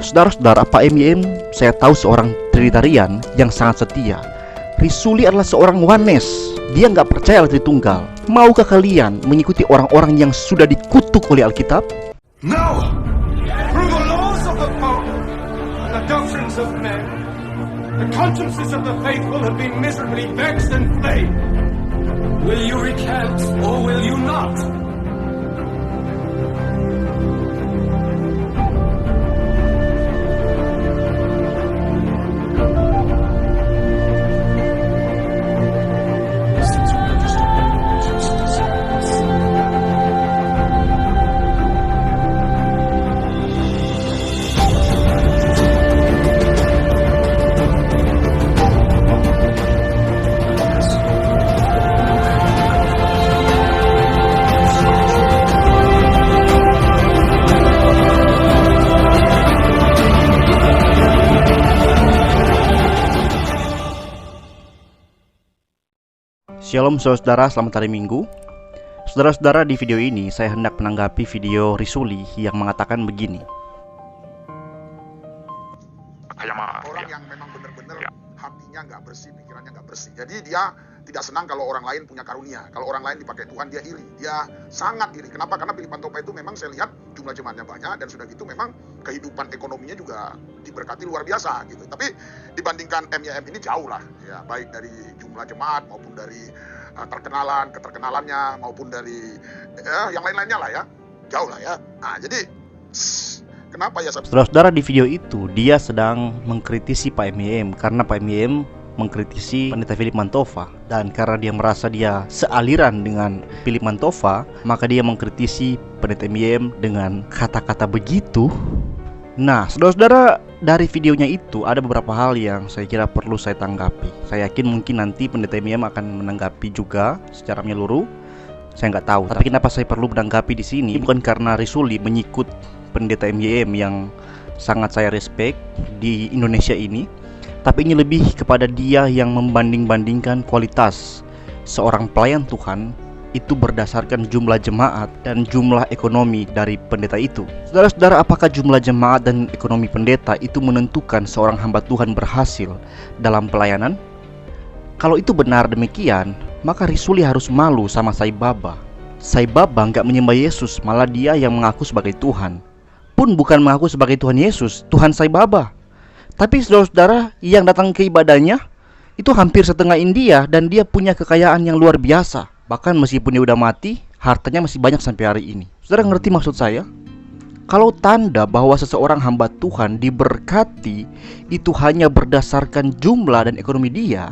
Saudara-saudara, Pak MYM saya tahu seorang Trinitarian yang sangat setia. Risuli adalah seorang Oneness. Dia nggak percaya Allah Tritunggal. Maukah kalian mengikuti orang-orang yang sudah dikutuk oleh Alkitab? No! Through the laws of the Pope and the doctrines of men, the consciences of the faithful have been miserably vexed and flayed. Will you recant or will you not? Shalom saudara, selamat hari Minggu. Saudara-saudara, di video ini saya hendak menanggapi video Risuli yang mengatakan begini. Orang yang memang benar-benar hatinya nggak bersih, pikirannya nggak bersih. Jadi dia tidak senang kalau orang lain punya karunia. Kalau orang lain dipakai Tuhan, dia iri. Dia sangat iri. Kenapa? Karena Philip Mantopa itu memang saya lihat jumlah jemaatnya banyak, dan sudah gitu memang kehidupan ekonominya juga diberkati luar biasa gitu. Tapi dibandingkan MYM ini jauh lah, ya, baik dari jumlah jemaat maupun dari keterkenalannya maupun dari yang lain-lainnya lah ya, jauh lah ya. Nah jadi kenapa ya saudara-saudara, di video itu dia sedang mengkritisi Pak MYM karena Pak MYM mengkritisi pendeta Philip Mantopa, dan karena dia merasa dia sealiran dengan Philip Mantopa, maka dia mengkritisi pendeta MYM dengan kata-kata begitu. Nah, saudara-saudara, dari videonya itu ada beberapa hal yang saya kira perlu saya tanggapi. Saya yakin mungkin nanti pendeta MYM akan menanggapi juga secara menyeluruh. Saya nggak tahu. Tapi kenapa saya perlu menanggapi di sini? Bukan karena Risuli menyikut pendeta MYM yang sangat saya respect di Indonesia ini, tapi ini lebih kepada dia yang membanding-bandingkan kualitas seorang pelayan Tuhan itu berdasarkan jumlah jemaat dan jumlah ekonomi dari pendeta itu. Saudara-saudara, apakah jumlah jemaat dan ekonomi pendeta itu menentukan seorang hamba Tuhan berhasil dalam pelayanan? Kalau itu benar demikian, maka Risuli harus malu sama Sai Baba. Sai Baba nggak menyembah Yesus, malah dia yang mengaku sebagai Tuhan. Pun bukan mengaku sebagai Tuhan Yesus, Tuhan Sai Baba. Tapi saudara-saudara, yang datang ke ibadahnya itu hampir setengah India, dan dia punya kekayaan yang luar biasa. Bahkan meskipun dia udah mati, hartanya masih banyak sampai hari ini. Saudara ngerti maksud saya? Kalau tanda bahwa seseorang hamba Tuhan diberkati itu hanya berdasarkan jumlah dan ekonomi dia,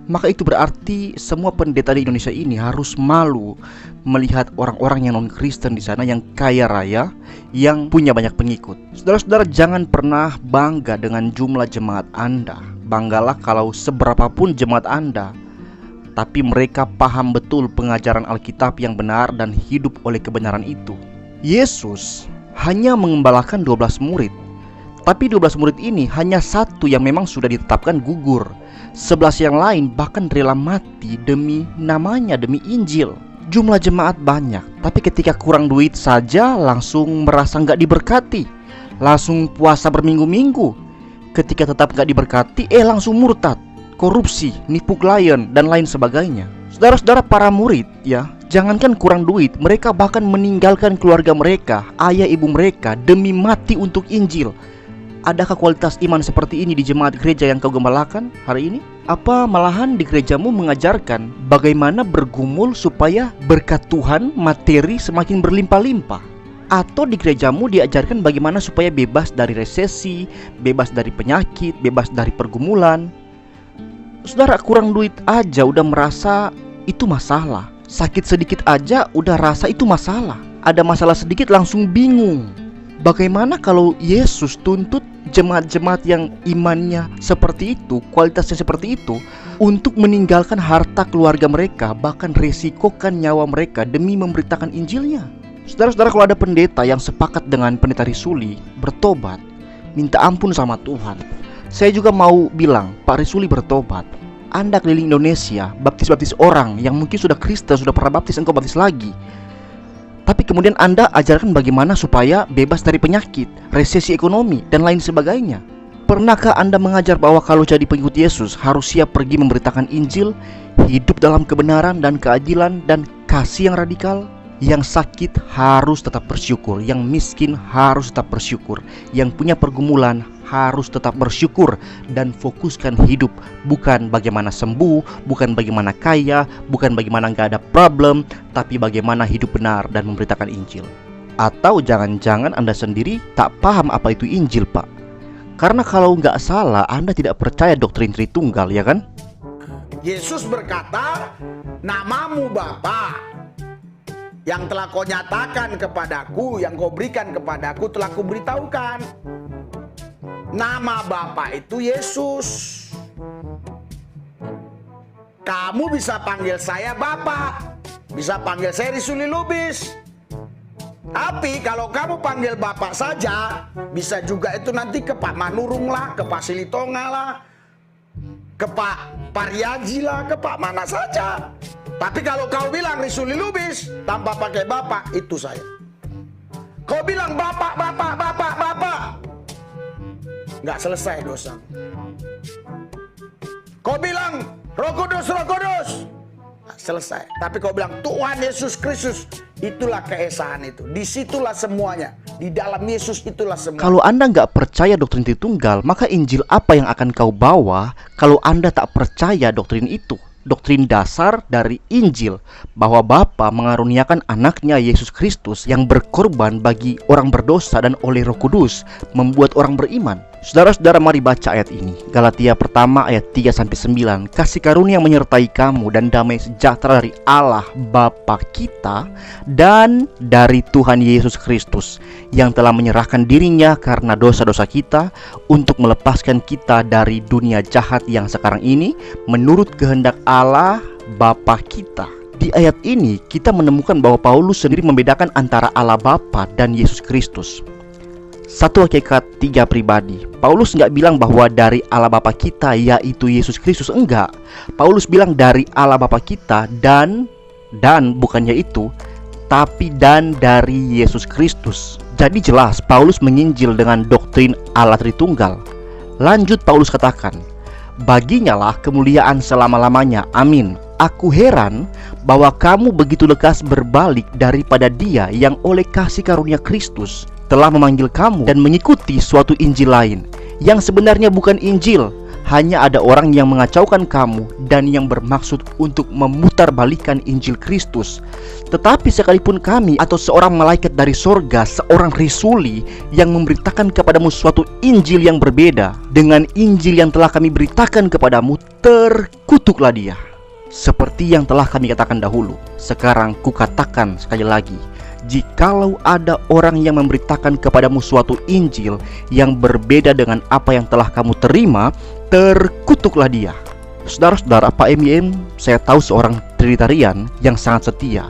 maka itu berarti semua pendeta di Indonesia ini harus malu melihat orang-orang yang non-Kristen di sana yang kaya raya, yang punya banyak pengikut. Saudara-saudara, jangan pernah bangga dengan jumlah jemaat Anda. Banggalah kalau seberapapun jemaat Anda, tapi mereka paham betul pengajaran Alkitab yang benar dan hidup oleh kebenaran itu. Yesus hanya mengembalakan 12 murid, tapi 12 murid ini hanya satu yang memang sudah ditetapkan gugur. 11 yang lain bahkan rela mati demi namanya, demi Injil. Jumlah jemaat banyak, tapi ketika kurang duit saja langsung merasa nggak diberkati, langsung puasa berminggu-minggu. Ketika tetap nggak diberkati, langsung murtad, korupsi, nipu klien, dan lain sebagainya. Saudara-saudara, para murid ya, jangankan kurang duit, mereka bahkan meninggalkan keluarga mereka, ayah ibu mereka demi mati untuk Injil. Adakah kualitas iman seperti ini di jemaat gereja yang kau gembalakan hari ini? Apa malahan di gerejamu mengajarkan bagaimana bergumul supaya berkat Tuhan materi semakin berlimpah-limpah? Atau di gerejamu diajarkan bagaimana supaya bebas dari resesi, bebas dari penyakit, bebas dari pergumulan? Saudara, kurang duit aja udah merasa itu masalah. Sakit sedikit aja udah rasa itu masalah. Ada masalah sedikit langsung bingung. Bagaimana kalau Yesus tuntut jemaat-jemaat yang imannya seperti itu, kualitasnya seperti itu, untuk meninggalkan harta keluarga mereka, bahkan resikokan nyawa mereka demi memberitakan Injilnya? Saudara-saudara, kalau ada pendeta yang sepakat dengan pendeta Risuli, bertobat, minta ampun sama Tuhan. Saya juga mau bilang, Pak Risuli bertobat. Anda keliling Indonesia, baptis-baptis orang yang mungkin sudah Kristen, sudah pernah baptis, engkau baptis lagi. Tapi kemudian Anda ajarkan bagaimana supaya bebas dari penyakit, resesi ekonomi, dan lain sebagainya. Pernahkah Anda mengajar bahwa kalau jadi pengikut Yesus harus siap pergi memberitakan Injil, hidup dalam kebenaran dan keadilan dan kasih yang radikal? Yang sakit harus tetap bersyukur, yang miskin harus tetap bersyukur, yang punya pergumulan harus tetap bersyukur, dan fokuskan hidup bukan bagaimana sembuh, bukan bagaimana kaya, bukan bagaimana nggak ada problem, tapi bagaimana hidup benar dan memberitakan Injil. Atau jangan-jangan Anda sendiri tak paham apa itu Injil, Pak? Karena kalau nggak salah Anda tidak percaya doktrin Tritunggal, ya kan? Yesus berkata, namamu Bapa, yang telah kau nyatakan kepadaku, yang kau berikan kepadaku telah kuberitahukan. Nama Bapa itu Yesus. Kamu bisa panggil saya Bapa, bisa panggil saya Risuli Lubis. Tapi kalau kamu panggil Bapak saja, bisa juga itu nanti ke Pak Manurung lah, ke Pak Silitonga lah, ke Pak Pariaji lah, ke Pak mana saja. Tapi kalau kau bilang Risuli Lubis tanpa pakai Bapak, itu saya. Kau bilang Bapak, nggak selesai dosa. Kau bilang Roh Kudus, selesai. Tapi kau bilang Tuhan Yesus Kristus, itulah keesaan itu. Disitulah semuanya. Di dalam Yesus itulah semua. Kalau Anda nggak percaya doktrin Tritunggal, maka Injil apa yang akan kau bawa kalau Anda tak percaya doktrin itu? Doktrin dasar dari Injil bahwa Bapa mengaruniakan anaknya Yesus Kristus yang berkorban bagi orang berdosa dan oleh Roh Kudus membuat orang beriman. Saudara-saudara, mari baca ayat ini. Galatia pertama ayat 3-9. Kasih karunia menyertai kamu dan damai sejahtera dari Allah Bapa kita dan dari Tuhan Yesus Kristus yang telah menyerahkan dirinya karena dosa-dosa kita untuk melepaskan kita dari dunia jahat yang sekarang ini menurut kehendak Allah Bapa kita. Di ayat ini kita menemukan bahwa Paulus sendiri membedakan antara Allah Bapa dan Yesus Kristus. Satu hakikat, tiga pribadi. Paulus nggak bilang bahwa dari Allah Bapa kita yaitu Yesus Kristus, enggak. Paulus bilang dari Allah Bapa kita dan bukannya itu, tapi dan dari Yesus Kristus. Jadi jelas Paulus menginjil dengan doktrin Allah Tritunggal. Lanjut Paulus katakan, baginya lah kemuliaan selama-lamanya, amin. Aku heran bahwa kamu begitu lekas berbalik daripada Dia yang oleh kasih karunia Kristus telah memanggil kamu dan mengikuti suatu Injil lain yang sebenarnya bukan Injil. Hanya ada orang yang mengacaukan kamu dan yang bermaksud untuk memutarbalikkan Injil Kristus. Tetapi sekalipun kami atau seorang malaikat dari sorga, seorang risuli yang memberitakan kepadamu suatu Injil yang berbeda dengan Injil yang telah kami beritakan kepadamu, terkutuklah dia. Seperti yang telah kami katakan dahulu, sekarang kukatakan sekali lagi, jikalau ada orang yang memberitakan kepadamu suatu Injil yang berbeda dengan apa yang telah kamu terima, terkutuklah dia. Saudara-saudara, Pak M.I.M. saya tahu seorang Trinitarian yang sangat setia.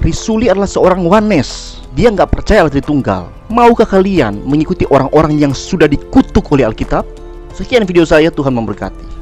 Risuli adalah seorang Oneness. Dia nggak percaya Tritunggal. Maukah kalian mengikuti orang-orang yang sudah dikutuk oleh Alkitab? Sekian video saya, Tuhan memberkati.